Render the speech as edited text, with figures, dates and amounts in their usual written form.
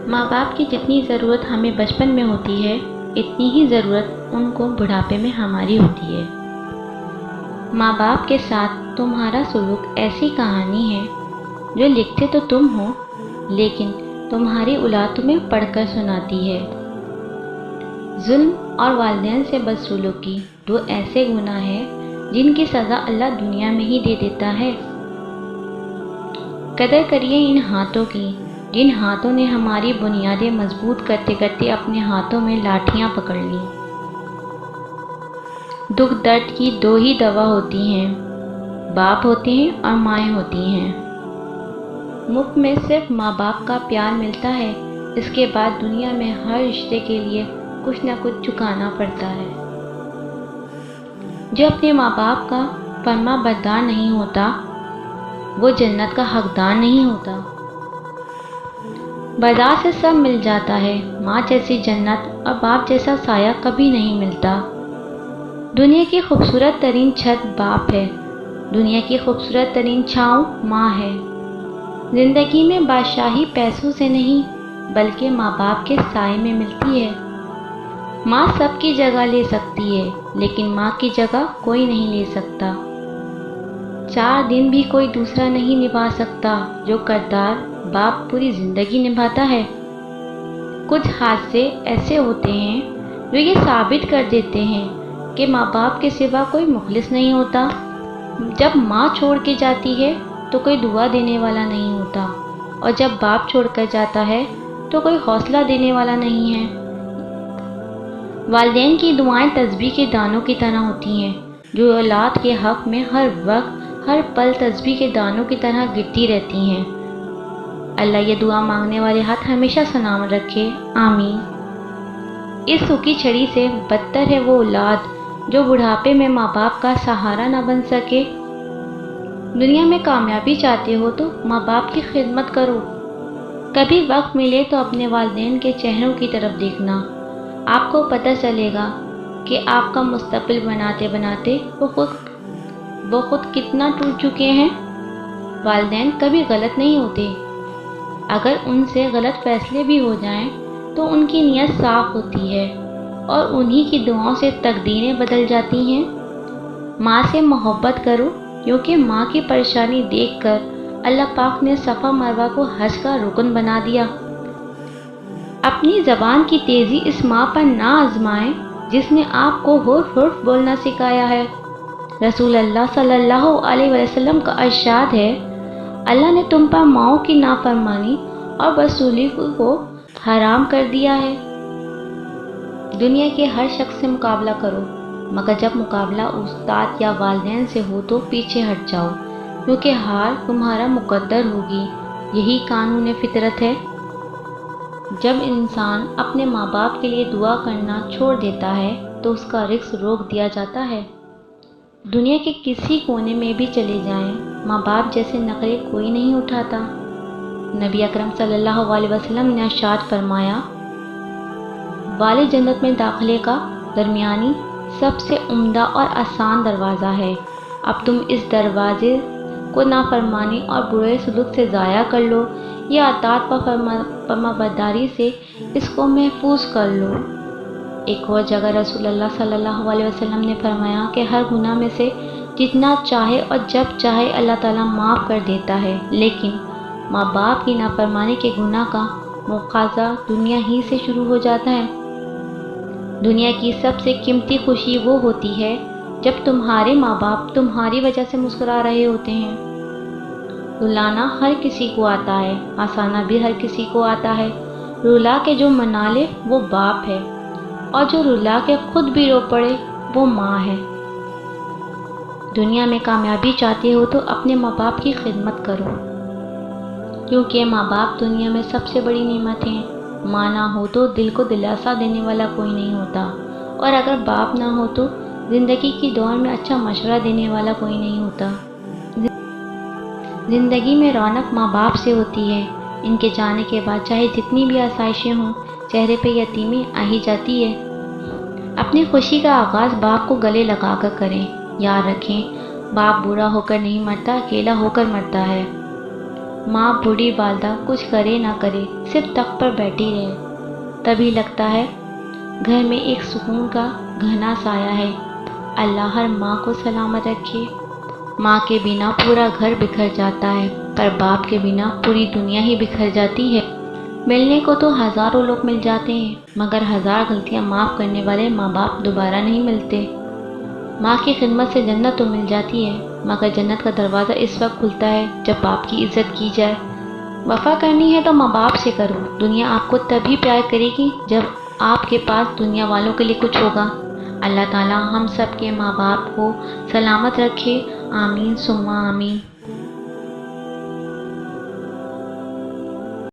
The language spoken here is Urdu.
ماں باپ کی جتنی ضرورت ہمیں بچپن میں ہوتی ہے اتنی ہی ضرورت ان کو بڑھاپے میں ہماری ہوتی ہے۔ ماں باپ کے ساتھ تمہارا سلوک ایسی کہانی ہے جو لکھتے تو تم ہو لیکن تمہاری اولاد تمہیں پڑھ کر سناتی ہے۔ ظلم اور والدین سے بدسلوکی دو ایسے گناہ ہیں جن کی سزا اللہ دنیا میں ہی دے دیتا ہے۔ قدر کریے ان ہاتھوں کی جن ہاتھوں نے ہماری بنیادیں مضبوط کرتے کرتے اپنے ہاتھوں میں لاٹھیاں پکڑ لیں۔ دکھ درد کی دو ہی دوا ہوتی ہیں، باپ ہوتے ہیں اور مائیں ہوتی ہیں۔ مفت میں صرف ماں باپ کا پیار ملتا ہے، اس کے بعد دنیا میں ہر رشتے کے لیے کچھ نہ کچھ چکانا پڑتا ہے۔ جو اپنے ماں باپ کا فرما بردار نہیں ہوتا وہ جنت کا حقدار نہیں ہوتا۔ بازار سے سب مل جاتا ہے، ماں جیسی جنت اور باپ جیسا سایہ کبھی نہیں ملتا۔ دنیا کی خوبصورت ترین چھت باپ ہے، دنیا کی خوبصورت ترین چھاؤں ماں ہے۔ زندگی میں بادشاہی پیسوں سے نہیں بلکہ ماں باپ کے سائے میں ملتی ہے۔ ماں سب کی جگہ لے سکتی ہے لیکن ماں کی جگہ کوئی نہیں لے سکتا۔ 4 دن بھی کوئی دوسرا نہیں نبھا سکتا جو کردار باپ پوری زندگی نبھاتا ہے۔ کچھ حادثے ایسے ہوتے ہیں جو یہ ثابت کر دیتے ہیں کہ ماں باپ کے سوا کوئی مخلص نہیں ہوتا۔ جب ماں چھوڑ کے جاتی ہے تو کوئی دعا دینے والا نہیں ہوتا اور جب باپ چھوڑ کر جاتا ہے تو کوئی حوصلہ دینے والا نہیں ہے۔ والدین کی دعائیں تسبیح کے دانوں کی طرح ہوتی ہیں جو اولاد کے حق میں ہر وقت ہر پل تسبیح کے دانوں کی طرح گرتی رہتی ہیں۔ اللہ یہ دعا مانگنے والے ہاتھ ہمیشہ سلامت رکھے، آمین۔ اس سوکھی چھڑی سے بدتر ہے وہ اولاد جو بڑھاپے میں ماں باپ کا سہارا نہ بن سکے۔ دنیا میں کامیابی چاہتے ہو تو ماں باپ کی خدمت کرو۔ کبھی وقت ملے تو اپنے والدین کے چہروں کی طرف دیکھنا، آپ کو پتہ چلے گا کہ آپ کا مستقبل بناتے بناتے وہ خود کتنا ٹوٹ چکے ہیں۔ والدین کبھی غلط نہیں ہوتے، اگر ان سے غلط فیصلے بھی ہو جائیں تو ان کی نیت صاف ہوتی ہے اور انہی کی دعاؤں سے تقدیریں بدل جاتی ہیں۔ ماں سے محبت کرو کیونکہ ماں کی پریشانی دیکھ کر اللہ پاک نے صفا مروہ کو حج کا رکن بنا دیا۔ اپنی زبان کی تیزی اس ماں پر نہ آزمائیں جس نے آپ کو حرف بولنا سکھایا ہے۔ رسول اللہ صلی اللہ علیہ وسلم کا ارشاد ہے، اللہ نے تم پر ماؤں کی نافرمانی اور بدسلوکی کو حرام کر دیا ہے۔ دنیا کے ہر شخص سے مقابلہ کرو مگر جب مقابلہ استاد یا والدین سے ہو تو پیچھے ہٹ جاؤ کیونکہ ہار تمہارا مقدر ہوگی، یہی قانون فطرت ہے۔ جب انسان اپنے ماں باپ کے لیے دعا کرنا چھوڑ دیتا ہے تو اس کا رزق روک دیا جاتا ہے۔ دنیا کے کسی کونے میں بھی چلے جائیں، ماں باپ جیسے نخرے کوئی نہیں اٹھاتا۔ نبی اکرم صلی اللہ علیہ وسلم نے ارشاد فرمایا، والد جنت میں داخلے کا درمیانی سب سے عمدہ اور آسان دروازہ ہے۔ اب تم اس دروازے کو نافرمانی اور برے سلوک سے ضائع کر لو یا اطاعت و فرمانبرداری سے اس کو محفوظ کر لو۔ ایک اور جگہ رسول اللہ صلی اللہ علیہ وسلم نے فرمایا کہ ہر گناہ میں سے جتنا چاہے اور جب چاہے اللہ تعالیٰ معاف کر دیتا ہے، لیکن ماں باپ کی نافرمانی کے گناہ کا مواخذہ دنیا ہی سے شروع ہو جاتا ہے۔ دنیا کی سب سے قیمتی خوشی وہ ہوتی ہے جب تمہارے ماں باپ تمہاری وجہ سے مسکرا رہے ہوتے ہیں۔ رلانا ہر کسی کو آتا ہے، ہنسانا بھی ہر کسی کو آتا ہے، رلا کے جو منا لے وہ باپ ہے اور جو رلا کے خود بھی رو پڑے وہ ماں ہے۔ دنیا میں کامیابی چاہتے ہو تو اپنے ماں باپ کی خدمت کرو کیونکہ ماں باپ دنیا میں سب سے بڑی نعمت ہیں۔ ماں نہ ہو تو دل کو دلاسا دینے والا کوئی نہیں ہوتا اور اگر باپ نہ ہو تو زندگی کی دوڑ میں اچھا مشورہ دینے والا کوئی نہیں ہوتا۔ زندگی میں رونق ماں باپ سے ہوتی ہے، ان کے جانے کے بعد چاہے جتنی بھی آسائشیں ہوں چہرے پہ یتیمی آ ہی جاتی ہے۔ اپنی خوشی کا آغاز باپ کو گلے لگا کر کریں، یاد رکھیں باپ بوڑھا ہو کر نہیں مرتا، اکیلا ہو کر مرتا ہے۔ ماں بوڑھی والدہ کچھ کرے نہ کرے، صرف تخت پر بیٹھی رہے، تبھی لگتا ہے گھر میں ایک سکون کا گھنا سایہ ہے۔ اللہ ہر ماں کو سلامت رکھے۔ ماں کے بنا پورا گھر بکھر جاتا ہے، پر باپ کے بنا پوری دنیا ہی بکھر جاتی ہے۔ ملنے کو تو ہزاروں لوگ مل جاتے ہیں، مگر ہزار غلطیاں معاف کرنے والے ماں باپ دوبارہ نہیں ملتے۔ ماں کی خدمت سے جنت تو مل جاتی ہے، مگر جنت کا دروازہ اس وقت کھلتا ہے جب باپ کی عزت کی جائے۔ وفا کرنی ہے تو ماں باپ سے کرو، دنیا آپ کو تبھی پیار کرے گی جب آپ کے پاس دنیا والوں کے لیے کچھ ہوگا۔ اللہ تعالیٰ ہم سب کے ماں باپ کو سلامت رکھے، آمین ثم آمین۔